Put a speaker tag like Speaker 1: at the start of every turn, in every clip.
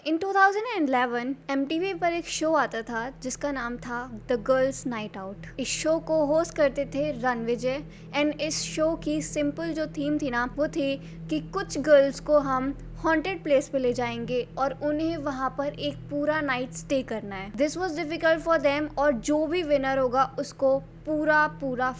Speaker 1: इन 2011 MTV पर एक show आता था जिसका नाम था द गर्ल्स नाइट आउट। इस शो को होस्ट करते थे रणविजय एंड इस शो की सिंपल जो थीम थी ना वो थी कि कुछ गर्ल्स को हम हॉन्टेड प्लेस पे ले जाएंगे और उन्हें वहाँ पर एक पूरा नाइट स्टे करना है। This was difficult for them और जो भी विनर होगा उसको पूरा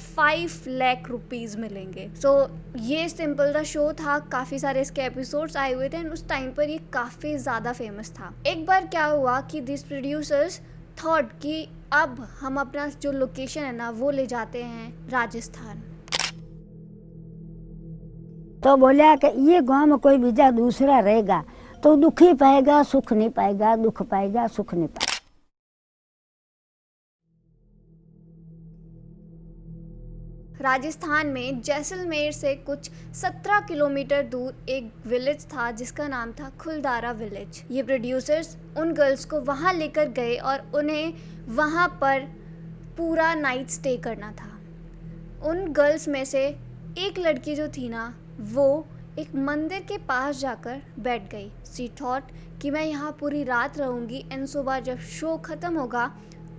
Speaker 1: 5 लाख रुपीज मिलेंगे। सो ये सिंपल सा शो था, काफ़ी सारे इसके एपिसोड्स आए हुए थे एंड उस टाइम पर ये काफ़ी ज़्यादा फेमस था। एक बार क्या हुआ कि दिस प्रोड्यूसर्स थॉट कि अब हम अपना जो लोकेशन है ना वो ले जाते हैं राजस्थान।
Speaker 2: तो बोला कि ये गांव में कोई बीजा दूसरा रहेगा तो दुख ही पाएगा, सुख नहीं पाएगा, दुख पाएगा, सुख नहीं पाएगा।
Speaker 1: राजस्थान में जैसलमेर से कुछ 17 किलोमीटर दूर एक विलेज था जिसका नाम था खुलदारा विलेज। ये प्रोड्यूसर्स उन गर्ल्स को वहाँ लेकर गए और उन्हें वहाँ पर पूरा नाइट स्टे करना था। उन गर्ल्स में से एक लड़की जो थी ना वो एक मंदिर के पास जाकर बैठ गई। शी थॉट कि मैं यहाँ पूरी रात रहूँगी एंड सुबह जब शो ख़त्म होगा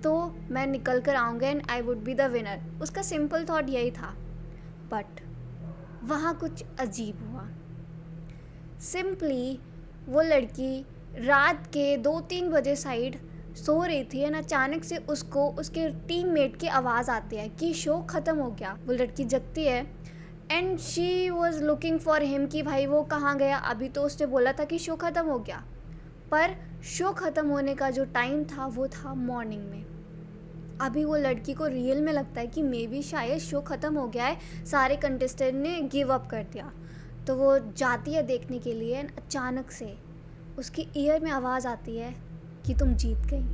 Speaker 1: तो मैं निकल कर आऊँगा and I would be the winner. उसका सिंपल थॉट यही था। बट वहाँ कुछ अजीब हुआ। सिंपली वो लड़की रात के 2-3 बजे साइड सो रही थी एंड अचानक से उसको उसके टीममेट की आवाज़ आती है कि शो ख़त्म हो गया। वो लड़की जगती है and she was looking for him कि भाई वो कहाँ गया। अभी तो उसने बोला था कि शो ख़त्म हो गया, पर शो ख़त्म होने का जो टाइम था वो था मॉर्निंग में। अभी वो लड़की को रियल में लगता है कि मे बी शायद शो ख़त्म हो गया है, सारे कंटेस्टेंट ने गिव अप कर दिया। तो वो जाती है देखने के लिए एंड अचानक से उसकी ईयर में आवाज़ आती है कि तुम जीत गई।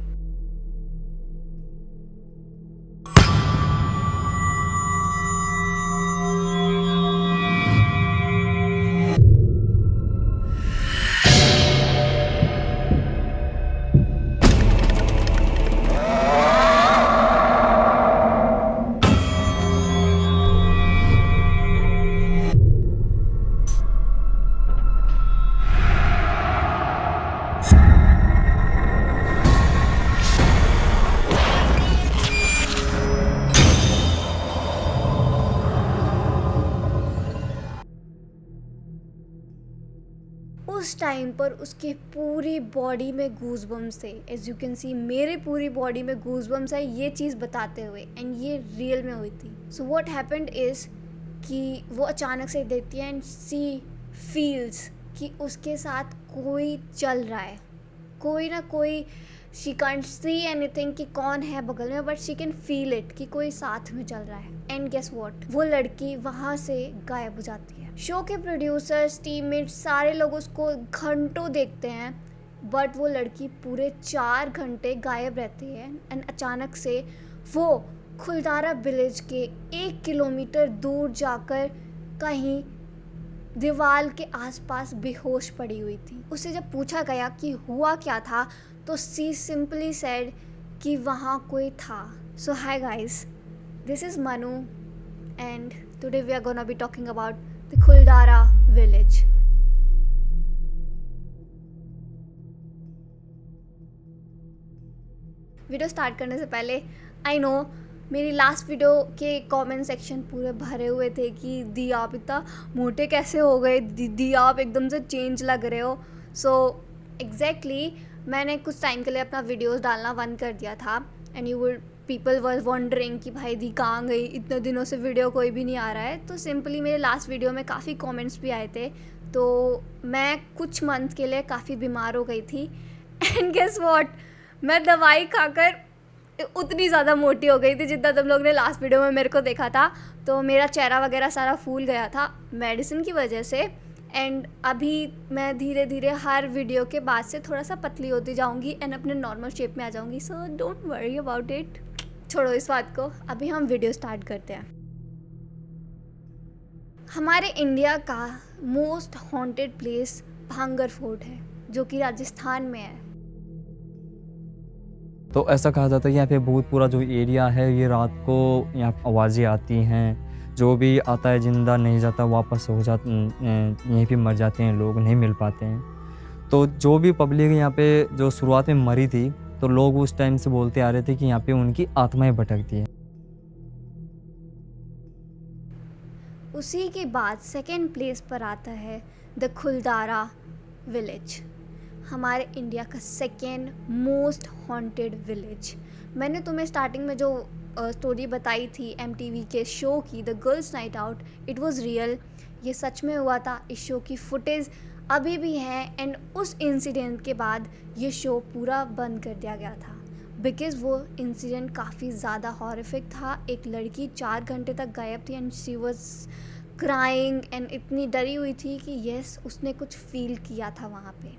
Speaker 1: उस टाइम पर उसके पूरी बॉडी में गूज़बम्स थे। एज यू कैन सी मेरे पूरी बॉडी में गूज़बम्स है ये चीज़ बताते हुए एंड ये रियल में हुई थी। सो व्हाट हैपेंड इज़ कि वो अचानक से देखती है एंड सी फील्स कि उसके साथ कोई चल रहा है, कोई ना कोई। शी कांट सी एनीथिंग कि कौन है बगल में, but she can feel it कि कोई साथ में चल रहा है। एंड गेस व्हाट, वो लड़की वहाँ से गायब हो जाती है। शो के प्रोड्यूसर्स, टीममेट्स, सारे लोग उसको घंटों देखते हैं बट वो लड़की पूरे 4 घंटे गायब रहती है एंड अचानक से वो खुलदारा विलेज के 1 किलोमीटर दूर जाकर कहीं दीवार के आसपास बेहोश पड़ी हुई थी। उससे जब पूछा गया कि हुआ क्या था तो सी सिंपली सेड कि वहाँ कोई था। So hi guys, this is Manu and today we are gonna be talking about the Kuldhara village. Video start करने से पहले आई नो मेरी लास्ट वीडियो के कमेंट सेक्शन पूरे भरे हुए थे कि दी आप इतना मोटे कैसे हो गए, दी आप एकदम से चेंज लग रहे हो। सो एग्जैक्टली मैंने कुछ टाइम के लिए अपना वीडियोस डालना बंद कर दिया था and you would people were wondering कि भाई दी कहाँ गई, इतने दिनों से वीडियो कोई भी नहीं आ रहा है। तो सिंपली मेरे लास्ट वीडियो में काफ़ी कमेंट्स भी आए थे तो मैं कुछ मंथ के लिए काफ़ी बीमार हो गई थी एंड गेस व्हाट, मैं दवाई खाकर उतनी ज़्यादा मोटी हो गई थी जितना तुम लोग ने लास्ट वीडियो में मेरे को देखा था। तो मेरा चेहरा वगैरह सारा फूल गया था मेडिसिन की वजह से एंड अभी मैं धीरे धीरे हर वीडियो के बाद से थोड़ा सा पतली होती जाऊंगी एंड अपने नॉर्मल शेप में आ जाऊंगी। So don't worry about it, छोड़ो इस बात को, अभी हम वीडियो स्टार्ट करते हैं। हमारे इंडिया का मोस्ट हॉन्टेड प्लेस भांगर फोर्ट है जो कि राजस्थान में है।
Speaker 3: तो ऐसा कहा जाता है कि यहाँ पे बहुत पूरा जो एरिया है ये रात को यहाँ आवाज़ें आती हैं, जो भी आता है जिंदा नहीं जाता, वापस हो जाता, यहीं पे मर जाते हैं लोग, नहीं मिल पाते हैं। तो जो भी पब्लिक यहाँ पे जो शुरुआत में मरी थी, तो लोग उस टाइम से बोलते आ रहे थे कि यहाँ पे उनकी आत्माएं भटकती हैं।
Speaker 1: उसी के बाद सेकंड प्लेस पर आता है द खुलदारा विलेज, हमारे इंडिया का सेकेंड मोस्ट हॉन्टेड विलेज। मैंने तुम्हें स्टार्टिंग में जो स्टोरी बताई थी MTV के शो की, the girls night out, it was real, ये सच में हुआ था। इस शो की फुटेज अभी भी है एंड उस इंसिडेंट के बाद ये शो पूरा बंद कर दिया गया था बिकॉज़ वो इंसिडेंट काफ़ी ज़्यादा हॉरिफिक था। एक लड़की 4 घंटे तक गायब थी and she was crying and इतनी डरी हुई थी कि यस, उसने कुछ फील किया था वहाँ पे।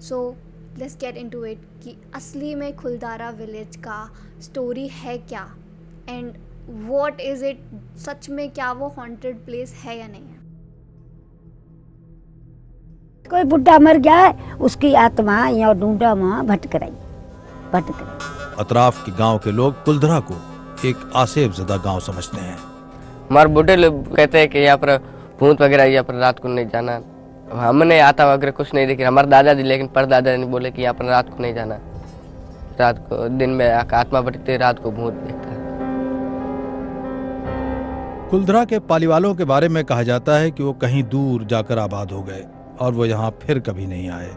Speaker 1: So let's get into it कि असली में खुलदारा विलेज का स्टोरी है क्या एंड व्हाट इज़ इट, सच में क्या वो हॉन्टेड प्लेस है या नहीं है।
Speaker 2: कोई बुढ़ा मर गया है, उसकी आत्मा या ढूंढा में भटक रही।
Speaker 4: अतराफ के गांव के लोग कुलधरा को एक आसेब ज़दा गांव समझते हैं।
Speaker 5: हमारे बूढ़े लोग कहते हैं कि यहाँ पर भूत वगैरह, यहाँ पर रात को नहीं जाना। हमने आता वगैरह कुछ नहीं देखी, हमारे दादाजी, लेकिन परदादा ने बोले कि यहाँ पर रात को नहीं जाना, रात को, दिन में आत्मा भटकती है, रात को भूत देखता है।
Speaker 4: कुलधरा के पालीवालों के बारे में कहा जाता है कि वो कहीं दूर जाकर आबाद हो गए और वो यहाँ फिर कभी नहीं आए।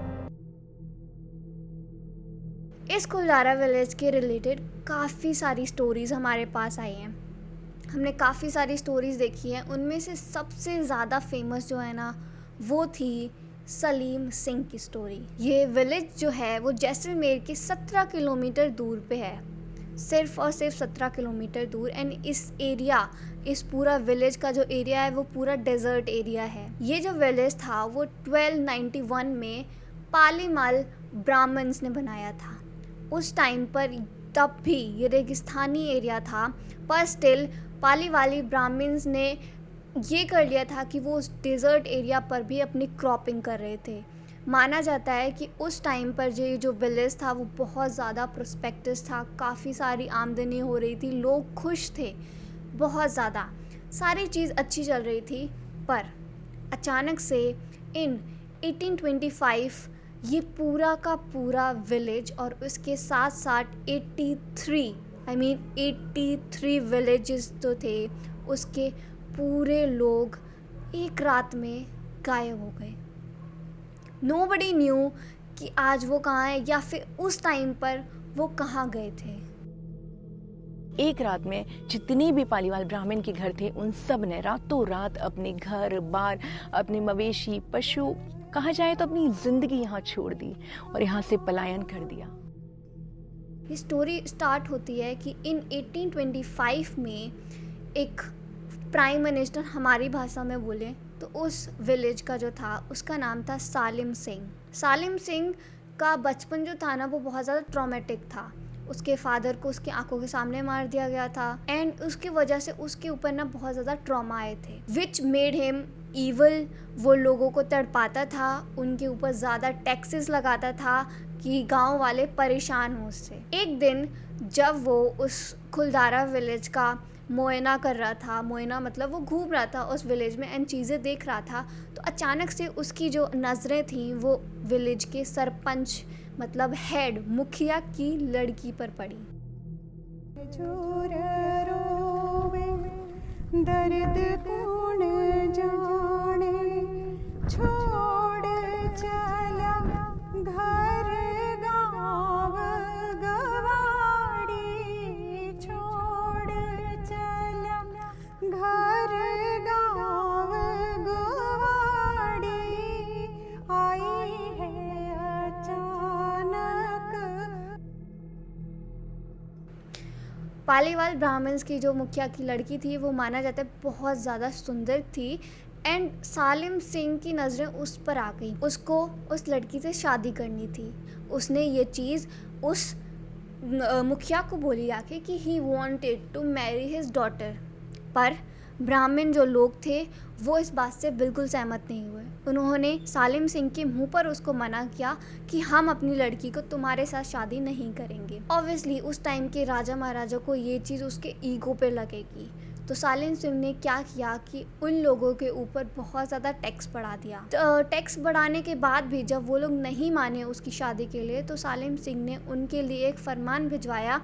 Speaker 1: इस खुलदारा विलेज के रिलेटेड काफ़ी सारी स्टोरीज़ हमारे पास आई हैं, हमने काफ़ी सारी स्टोरीज़ देखी हैं। उनमें से सबसे ज़्यादा फेमस जो है ना, वो थी सलीम सिंह की स्टोरी। ये विलेज जो है वो जैसलमेर के 17 किलोमीटर दूर पे है, सिर्फ और सिर्फ 17 किलोमीटर दूर। एंड इस पूरा विलेज का जो एरिया है वो पूरा डेजर्ट एरिया है। ये जो विलेज था वो 1291 में पालीमाल ब्राह्मण्स ने बनाया था। उस टाइम पर तब भी ये रेगिस्तानी एरिया था, पर स्टिल पालीवाली ब्राह्मण्स ने ये कर लिया था कि वो उस डेजर्ट एरिया पर भी अपनी क्रॉपिंग कर रहे थे। माना जाता है कि उस टाइम पर जो विलेज था वो बहुत ज़्यादा प्रोस्पेक्टस था, काफ़ी सारी आमदनी हो रही थी, लोग खुश थे, बहुत ज़्यादा सारी चीज़ अच्छी चल रही थी। पर अचानक से इन 1825 ये पूरा का पूरा विलेज और उसके साथ साथ 83 विलेजेस तो थे, उसके पूरे लोग एक रात में गायब हो गए। नोबडी न्यू कि आज वो कहाँ है या फिर उस टाइम पर वो कहाँ गए थे।
Speaker 6: एक रात में जितने भी पालीवाल ब्राह्मण के घर थे, उन सब ने रातों रात अपने घर बार, अपने मवेशी, पशु, कहा जाए तो अपनी जिंदगी यहाँ छोड़ दी और यहाँ से पलायन कर दिया।
Speaker 1: ये स्टोरी स्टार्ट होती है कि इन 1825 में एक प्राइम मिनिस्टर, हमारी भाषा में बोले तो उस विलेज का जो था उसका नाम था सालिम सिंह। सालिम सिंह का बचपन जो था ना वो बहुत ज़्यादा ट्रॉमेटिक था। उसके फादर को उसकी आंखों के सामने मार दिया गया था एंड उसकी वजह से उसके ऊपर ना बहुत ज़्यादा ट्रॉमा आए थे, विच मेड हिम ईवल। वो लोगों को तड़पाता था, उनके ऊपर ज़्यादा टैक्सेस लगाता था कि गांव वाले परेशान हो उससे। एक दिन जब वो उस खुलदारा विलेज का मुआयना कर रहा था, मुआयना मतलब वो घूम रहा था उस विलेज में एंड चीज़ें देख रहा था, तो अचानक से उसकी जो नज़रें थीं वो विलेज के सरपंच मतलब हेड, मुखिया की लड़की पर पड़ी। दर्द कौन जाने, छोड़ चला घर गाँव गवाड़ी, छोड़ चला घर गाँव गवाड़ी, आई है अचानक। पालीवाल ब्राह्मण्स की जो मुखिया की लड़की थी वो माना जाता है बहुत ज़्यादा सुंदर थी एंड सालिम सिंह की नज़रें उस पर आ गई। उसको उस लड़की से शादी करनी थी। उसने ये चीज़ उस मुखिया को बोली आके कि he wanted to marry his daughter, पर ब्राह्मण जो लोग थे वो इस बात से बिल्कुल सहमत नहीं हुए। उन्होंने सालिम सिंह के मुंह पर उसको मना किया कि हम अपनी लड़की को तुम्हारे साथ शादी नहीं करेंगे। ऑब्वियसली उस टाइम के राजा महाराजा को ये चीज़ उसके ईगो पे लगेगी, तो सालिम सिंह ने क्या किया कि उन लोगों के ऊपर बहुत ज़्यादा टैक्स बढ़ा दिया। टैक्स बढ़ाने के बाद भी जब वो लोग नहीं माने उसकी शादी के लिए, तो सालिम सिंह ने उनके लिए एक फरमान भिजवाया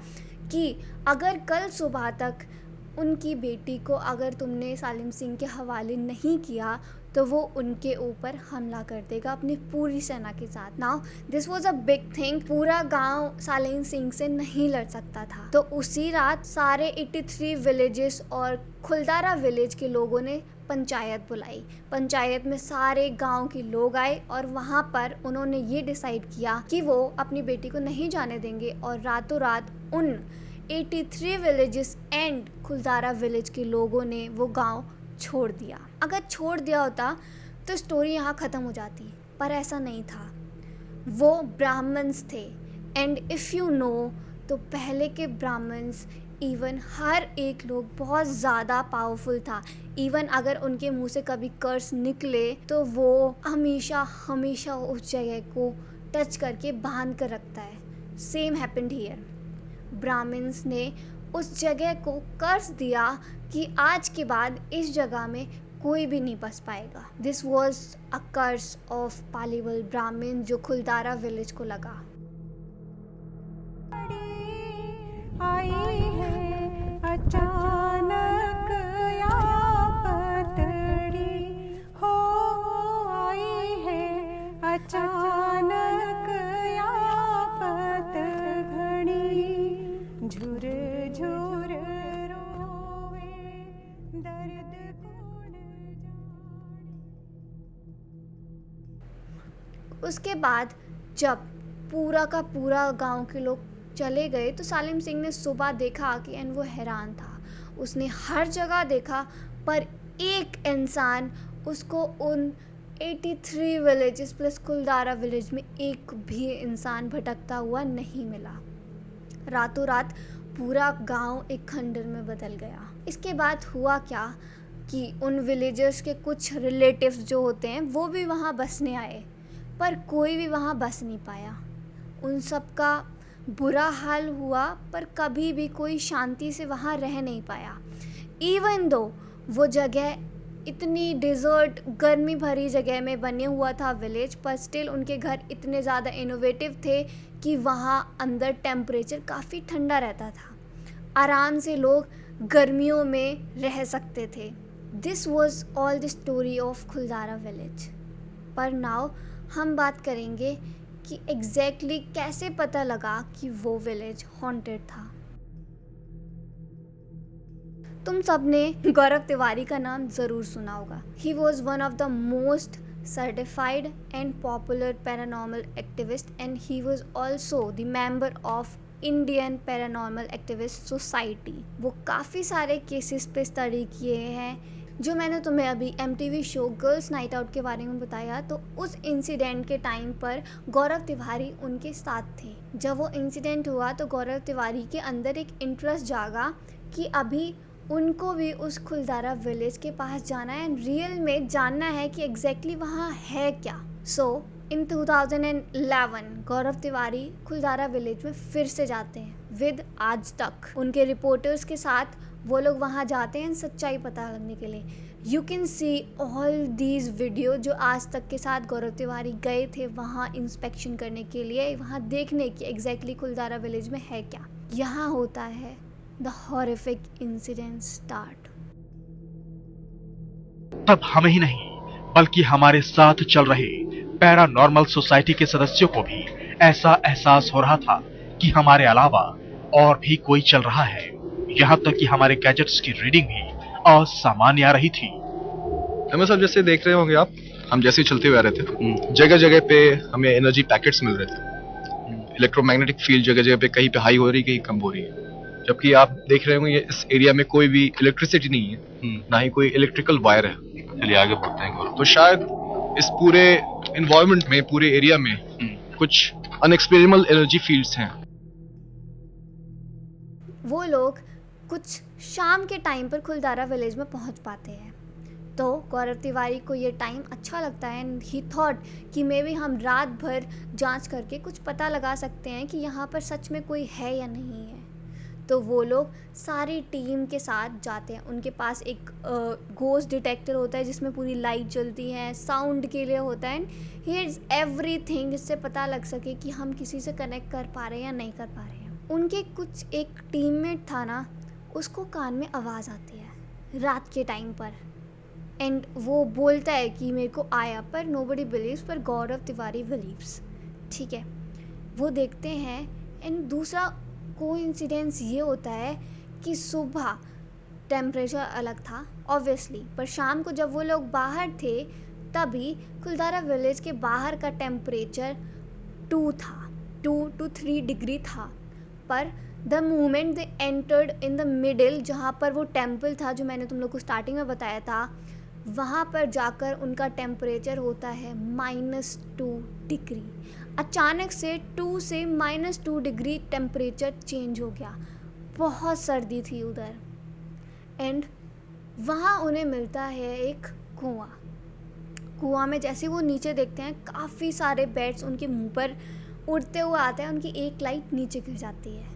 Speaker 1: कि अगर कल सुबह तक उनकी बेटी को अगर तुमने सालिम सिंह के हवाले नहीं किया तो वो उनके ऊपर हमला कर देगा अपनी पूरी सेना के साथ। Now this was a big thing. पूरा गांव सालिम सिंह से नहीं लड़ सकता था, तो उसी रात सारे 83 विलेजेस और खुलदारा विलेज के लोगों ने पंचायत बुलाई। पंचायत में सारे गांव के लोग आए और वहाँ पर उन्होंने ये डिसाइड किया कि वो अपनी बेटी को नहीं जाने देंगे, और रातों रात उन 83 विलेजेस एंड खुलदारा विलेज के लोगों ने वो गांव छोड़ दिया। अगर छोड़ दिया होता तो स्टोरी यहाँ ख़त्म हो जाती, पर ऐसा नहीं था। वो ब्राह्मण्स थे, एंड इफ़ यू नो तो पहले के ब्राह्मण्स इवन हर एक लोग बहुत ज़्यादा पावरफुल था। इवन अगर उनके मुंह से कभी कर्स निकले तो वो हमेशा हमेशा उस जगह को टच करके बांध कर रखता है। Same happened here. ब्राह्मण्स ने उस जगह को कर्स दिया कि आज के बाद इस जगह में कोई भी नहीं बस पाएगा। This was a curse of Paliwal ब्राह्मण जो खुलदारा विलेज को लगा।
Speaker 7: आई है अचानक आफतड़ी हो, आई है अचानक आफत घड़ी, झुर झुर रोवे दर्द कौन जाने।
Speaker 1: उसके बाद जब पूरा का पूरा गांव के लोग चले गए तो सालिम सिंह ने सुबह देखा कि एंड वो हैरान था। उसने हर जगह देखा पर एक इंसान उसको उन 83 विलेजेस प्लस कुलदारा विलेज में एक भी इंसान भटकता हुआ नहीं मिला। रातों रात पूरा गांव एक खंडर में बदल गया। इसके बाद हुआ क्या कि उन विलेजर्स के कुछ रिलेटिव्स जो होते हैं वो भी वहाँ बसने आए, पर कोई भी वहाँ बस नहीं पाया। उन सब का बुरा हाल हुआ पर कभी भी कोई शांति से वहाँ रह नहीं पाया। इवन दो वो जगह इतनी डिज़र्ट गर्मी भरी जगह में बने हुआ था विलेज, पर स्टिल उनके घर इतने ज़्यादा इनोवेटिव थे कि वहाँ अंदर टेम्परेचर काफ़ी ठंडा रहता था। आराम से लोग गर्मियों में रह सकते थे। This was all the story of Kuldhara village. पर नाउ हम बात करेंगे कि एग्जैक्टली कैसे पता लगा कि वो विलेज हॉन्टेड था। तुम सबने गौरव तिवारी का नाम ज़रूर सुना होगा। He was one of the most certified and popular paranormal activist, and he was also the member of Indian paranormal activist society. वो काफ़ी सारे केसेस पे स्टडी किए हैं। जो मैंने तुम्हें अभी MTV show girls night out के बारे में बताया, तो उस इंसिडेंट के टाइम पर गौरव तिवारी उनके साथ थे। जब वो इंसिडेंट हुआ तो गौरव तिवारी के अंदर एक इंटरेस्ट जागा कि अभी उनको भी उस खुलदारा विलेज के पास जाना है एंड रियल में जानना है कि एग्जैक्टली वहाँ है क्या। सो इन 2011 गौरव तिवारी खुलदारा विलेज में फिर से जाते हैं विद आज तक उनके रिपोर्टर्स के साथ। वो लोग वहाँ जाते हैं सच्चाई पता लगने के लिए। You can see all these video जो आज तक के साथ गौरव तिवारी गए थे वहाँ इंस्पेक्शन करने के लिए, वहाँ देखने की एग्जैक्टली खुलदारा विलेज में है क्या। यहाँ होता है द हॉरिफिक इंसिडेंट स्टार्ट।
Speaker 8: तब हम ही नहीं बल्कि हमारे साथ चल रहे पैरानॉर्मल सोसाइटी के सदस्यों को भी ऐसा एहसास हो रहा था कि हमारे अलावा और भी कोई चल रहा है। यहाँ तक कि हमारे गैजेट्स की रीडिंग भी असामान्य आ रही थी।
Speaker 9: हमें सब जैसे देख रहे होंगे आप, हम जैसे ही चलते हुए आ रहे थे, जगह जगह पे हमें एनर्जी पैकेट्स मिल रहे थे। इलेक्ट्रोमैग्नेटिक फील्ड जगह जगह पे कहीं पे हाई हो रही कहीं कम हो रही है। जबकि आप देख रहे होंगे इस एरिया में कोई भी इलेक्ट्रिसिटी नहीं है, ना ही कोई इलेक्ट्रिकल वायर है।
Speaker 8: चलिए आगे बढ़ते हैं।
Speaker 9: तो शायद इस पूरे एनवायरनमेंट में, पूरे एरिया में कुछ अनएक्सप्लेनेबल एनर्जी फील्ड्स हैं।
Speaker 1: वो लोग कुछ शाम के टाइम पर खुलदारा विलेज में पहुंच पाते हैं, तो गौरव तिवारी को ये टाइम अच्छा लगता है एंड ही थॉट कि मे बी हम रात भर जांच करके कुछ पता लगा सकते हैं कि यहाँ पर सच में कोई है या नहीं है। तो वो लोग सारी टीम के साथ जाते हैं। उनके पास एक गोस्ट डिटेक्टर होता है जिसमें पूरी लाइट जलती है, साउंड के लिए होता है, एंड हियर्स एवरीथिंग, जिससे पता लग सके कि हम किसी से कनेक्ट कर पा रहे हैं या नहीं कर पा रहे हैं। उनके कुछ एक टीममेट था ना, उसको कान में आवाज़ आती है रात के टाइम पर, एंड वो बोलता है कि मेरे को आया, पर नोबडी बिलीव्स, पर गौरव तिवारी बिलीव्स। ठीक है, वो देखते हैं। एंड दूसरा कोइंसिडेंस ये होता है कि सुबह टेम्परेचर अलग था ऑब्वियसली, पर शाम को जब वो लोग बाहर थे तभी कुलधारा विलेज के बाहर का टेम्परेचर 2 to 3 डिग्री था। पर the moment they entered in the middle, जहाँ पर वो टेम्पल था जो मैंने तुम लोग को स्टार्टिंग में बताया था, वहाँ पर जाकर उनका टेम्परेचर होता है -2 डिग्री। अचानक से 2 से -2 डिग्री टेम्परेचर चेंज हो गया। बहुत सर्दी थी उधर। एंड वहाँ उन्हें मिलता है एक कुआं में जैसे वो नीचे देखते हैं, काफ़ी सारे बैट्स उनके मुंह पर उड़ते हुए आते हैं। उनकी एक लाइट नीचे गिर जाती है।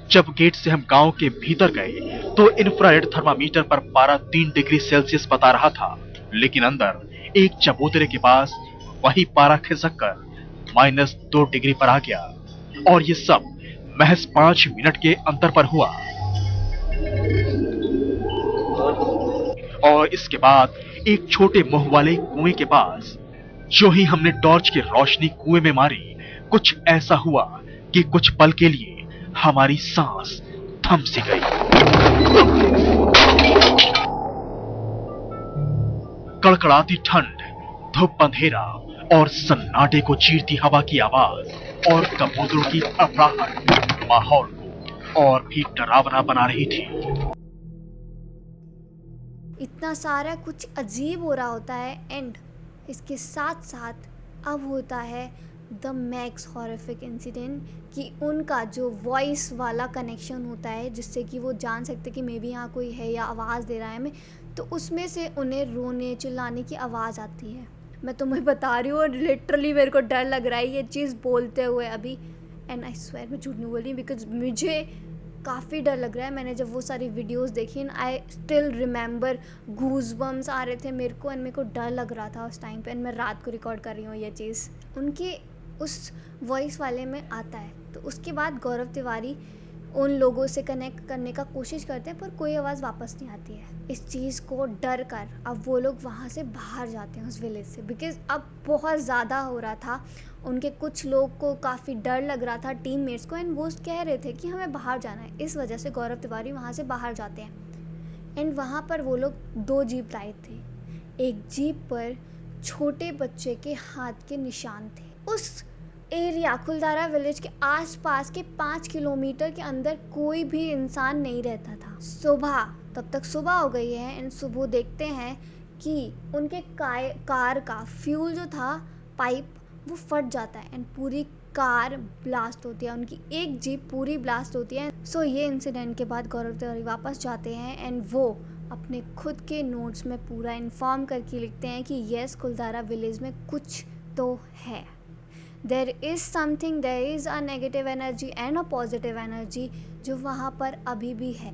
Speaker 8: जब गेट से हम गांव के भीतर गए तो इंफ्रारेड थर्मामीटर पर पारा 3 डिग्री सेल्सियस बता रहा था, लेकिन अंदर एक चबूतरे के पास वही पारा खिसक कर -2 डिग्री पर आ गया। और ये सब महज 5 मिनट के अंतर पर हुआ। और इसके बाद एक छोटे मुंह वाले कुएं के पास जो ही हमने टॉर्च की रोशनी कुएं में मारी, कुछ ऐसा हुआ कि कुछ पल के लिए हमारी सांस थम सी गई। कड़कड़ाती ठंड, धूप, अंधेरा और सन्नाटे को चीरती हवा की आवाज और कबूतरों की अफराहट माहौल को और भी डरावना बना रही थी।
Speaker 1: इतना सारा कुछ अजीब हो रहा होता है। एंड इसके साथ साथ अब होता है द मैक्स हॉरिफिक इंसिडेंट, कि उनका जो वॉइस वाला कनेक्शन होता है जिससे कि वो जान सकते कि मे बी यहाँ कोई है या आवाज़ दे रहा है हमें, तो उसमें से उन्हें रोने चिल्लाने की आवाज़ आती है। मैं तुम्हें बता रही हूँ और लिटरली मेरे को डर लग रहा है ये चीज़ बोलते हुए अभी। एंड आई स्वेयर मैं झूठ नहीं बोल रही, बिकॉज मुझे काफ़ी डर लग रहा है। मैंने जब वो सारी वीडियोस देखी and I still remember, goosebumps आ रहे थे मेरे को, एंड मेरे को डर लग रहा था उस टाइम पे। एंड मैं रात को रिकॉर्ड कर रही हूँ ये चीज़। उनके उस वॉइस वाले में आता है। तो उसके बाद गौरव तिवारी उन लोगों से कनेक्ट करने का कोशिश करते हैं, पर कोई आवाज़ वापस नहीं आती है। इस चीज़ को डर कर अब वो लोग वहाँ से बाहर जाते हैं उस विलेज से, बिकॉज़ अब बहुत ज़्यादा हो रहा था। उनके कुछ लोग को काफ़ी डर लग रहा था, टीममेट्स को, एंड वो कह रहे थे कि हमें बाहर जाना है। इस वजह से गौरव तिवारी वहाँ से बाहर जाते हैं। एंड वहाँ पर वो लोग 2 जीप लाए थे। एक जीप पर छोटे बच्चे के हाथ के निशान थे। उस एरिया कुलधारा विलेज के आसपास के 5 किलोमीटर के अंदर कोई भी इंसान नहीं रहता था। सुबह, तब तक सुबह हो गई है, एंड सुबह देखते हैं कि उनके कार का फ्यूल जो था पाइप वो फट जाता है एंड पूरी कार ब्लास्ट होती है। उनकी एक जीप पूरी ब्लास्ट होती है। सो ये इंसिडेंट के बाद गौरव तिवारी वापस जाते हैं एंड वो अपने खुद के नोट्स में पूरा इन्फॉर्म करके लिखते हैं कि यस, कुलधारा विलेज में कुछ तो है। There is something, there is a negative energy and a positive energy जो वहाँ पर अभी भी है।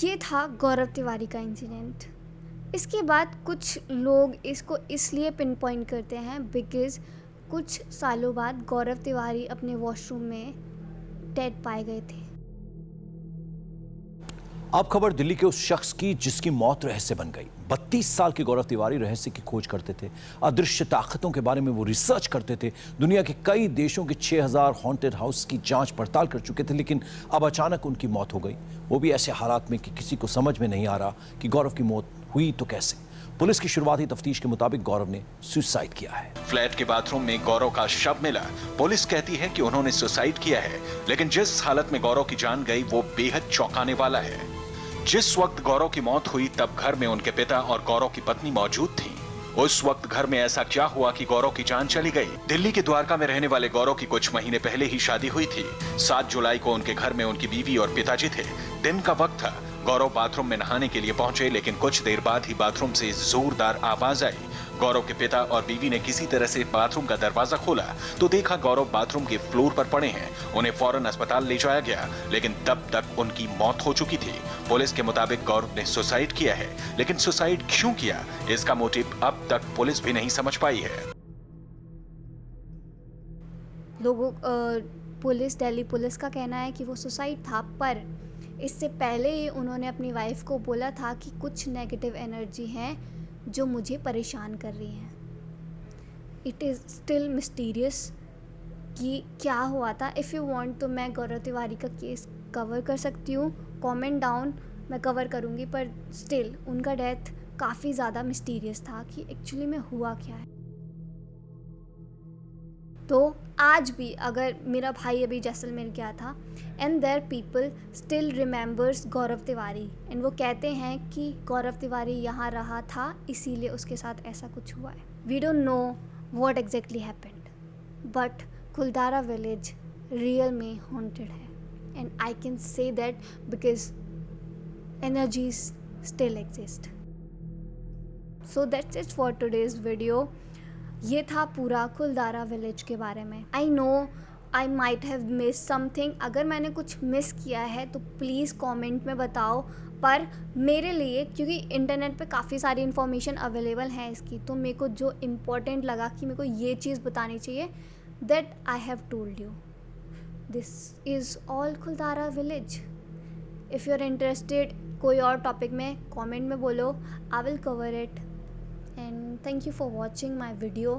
Speaker 1: ये था गौरव तिवारी का इंसिडेंट। इसके बाद कुछ लोग इसको इसलिए पिन पॉइंट करते हैं बिकॉज़ कुछ सालों बाद गौरव तिवारी अपने वॉशरूम में डेड पाए गए थे।
Speaker 10: अब खबर दिल्ली के उस शख्स की जिसकी मौत रहस्य बन गई। 32 साल के गौरव तिवारी रहस्य की खोज करते थे, अदृश्य ताकतों के बारे में वो रिसर्च करते थे, दुनिया के कई देशों के 6000 हॉन्टेड हाउस की जांच पड़ताल कर चुके थे, लेकिन अब अचानक उनकी मौत हो गई, वो भी ऐसे हालात में कि किसी को समझ में नहीं आ रहा कि गौरव की मौत हुई तो कैसे। पुलिस की शुरुआती तफ्तीश के मुताबिक गौरव ने सुसाइड किया है।
Speaker 11: फ्लैट के बाथरूम में गौरव का शव मिला। पुलिस कहती है कि उन्होंने सुसाइड किया है, लेकिन जिस हालत में गौरव की जान गई वो बेहद चौंकाने वाला है। जिस वक्त गौरव की मौत हुई तब घर में उनके पिता और गौरव की पत्नी मौजूद थीं। उस वक्त घर में ऐसा क्या हुआ कि गौरव की जान चली गई? दिल्ली के द्वारका में रहने वाले गौरव की कुछ महीने पहले ही शादी हुई थी। 7 जुलाई को उनके घर में उनकी बीवी और पिताजी थे। दिन का वक्त था। गौरव बाथरूम में नहाने के लिए पहुंचे, लेकिन कुछ देर बाद ही बाथरूम से जोरदार आवाज आई। गौरव के पिता और बीवी ने किसी तरह से बाथरूम का दरवाजा खोला तो देखा गौरव बाथरूम के फ्लोर पर पड़े हैं। उन्हें फौरन अस्पताल ले जाया गया, लेकिन तब तक उनकी मौत हो चुकी थी। पुलिस के मुताबिक गौरव ने सुसाइड किया है, लेकिन सुसाइड क्यों किया, इसका मोटिव अब तक पुलिस भी नहीं समझ पाई है।
Speaker 1: लोगों पुलिस, दिल्ली पुलिस का कहना है कि वो सुसाइड था, पर इससे पहले ही उन्होंने अपनी वाइफ को बोला था कि कुछ नेगेटिव एनर्जी हैं जो मुझे परेशान कर रही हैं। इट इज़ स्टिल मिस्टीरियस कि क्या हुआ था। इफ़ यू वांट तो मैं गौरव तिवारी का केस कवर कर सकती हूँ, कमेंट डाउन, मैं कवर करूँगी, पर स्टिल उनका डेथ काफ़ी ज़्यादा मिस्टीरियस था कि एक्चुअली में हुआ क्या है। तो आज भी अगर मेरा भाई अभी जैसलमेर गया था and there people still remembers Gaurav Tiwari and वो कहते हैं कि गौरव तिवारी यहाँ रहा था इसीलिए उसके साथ ऐसा कुछ हुआ है। We don't know what exactly happened, but Kuldhara village real में हॉन्टेड है and I can say that because energies still exist. So that's it for today's video. ये था पूरा कुलदारा विलेज के बारे में। I know I might have miss something, अगर मैंने कुछ मिस किया है तो प्लीज़ कमेंट में बताओ। पर मेरे लिए, क्योंकि इंटरनेट पे काफ़ी सारी इन्फॉर्मेशन अवेलेबल है इसकी, तो मेरे को जो इम्पोर्टेंट लगा कि मेरे को ये चीज़ बतानी चाहिए, that I have told you. This is all Kuldhara village. If you are interested कोई और टॉपिक में कमेंट में बोलो, I will cover it. And thank you for watching my video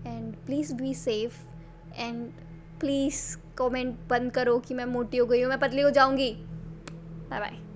Speaker 1: and please be safe and please comment बंद करो कि मैं मोटी हो गई हूँ, मैं पतली हो जाऊँगी। Bye bye.